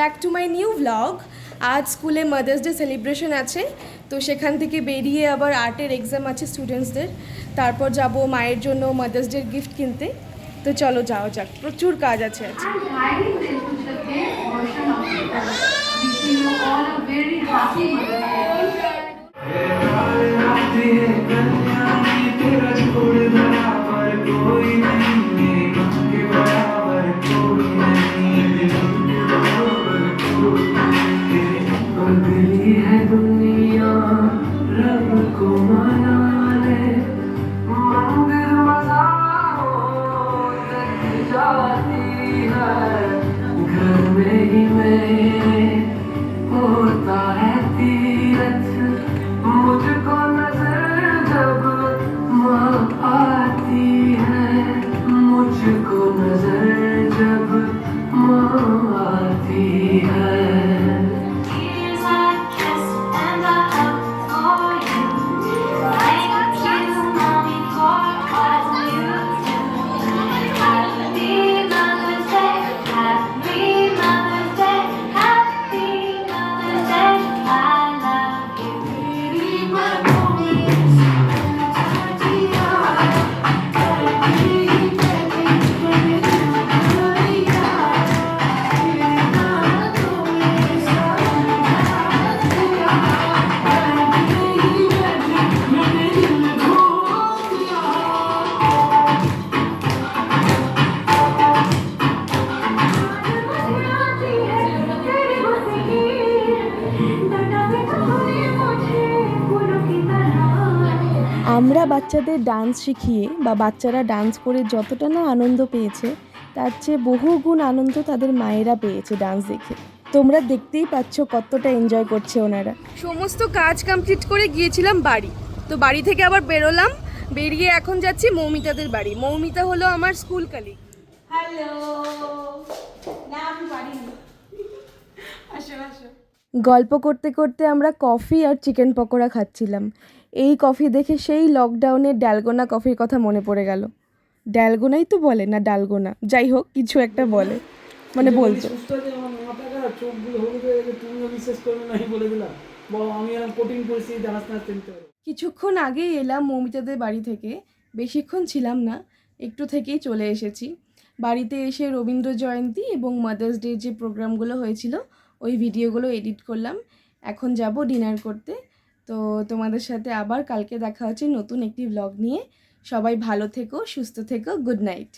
Back to my new blog. আজ স্কুলে mother's day celebration আছে, তো সেখান থেকে বেরিয়ে আবার আর্টের এক্সাম আছে স্টুডেন্টসদের। তারপর যাব মায়ের জন্য মাদার্স ডের গিফট কিনতে। তো চলো যাওয়া যাক, প্রচুর কাজ আছে আজ। আমরা বাচ্চাদের ডান্স শিখিয়ে বা বাচ্চারা ডান্স করে যতটা না আনন্দ পেয়েছে, তার চেয়ে বহুগুণ আনন্দ তাদের মায়েরা পেয়েছে ডান্স দেখে। তোমরা দেখতেই পাচ্ছ কতটা এনজয় করছে ওনারা। সমস্ত কাজ কমপ্লিট করে গিয়েছিলাম বাড়ি, তো বাড়ি থেকে আবার বেরোলাম। বেরিয়ে এখন যাচ্ছি মৌমিতাদের বাড়ি। মৌমিতা হলো আমার স্কুল কালিগ। হ্যালো, গল্প করতে করতে আমরা কফি আর চিকেন পকোড়া খাচ্ছিলাম। এই কফি দেখে সেই লকডাউনে ডালগোনা কফির কথা মনে পড়ে গেল। ডালগোনাই তো বলে না ডালগোনা, যাই হোক কিছু একটা বলে, মানে বলতো। কিছুক্ষণ আগেই এলাম মৌমিতাদের বাড়ি থেকে, বেশিক্ষণ ছিলাম না, একটু থেকেই চলে এসেছি। বাড়িতে এসে রবীন্দ্র জয়ন্তী এবং মাদার্স ডে যে প্রোগ্রামগুলো হয়েছিল ওই ভিডিওগুলো এডিট করলাম। এখন যাব ডিনার করতে। তো তোমাদের সাথে আবার কালকে দেখা হচ্ছে নতুন একটি ব্লগ নিয়ে। সবাই ভালো থেকো, সুস্থ থেকো, গুড নাইট।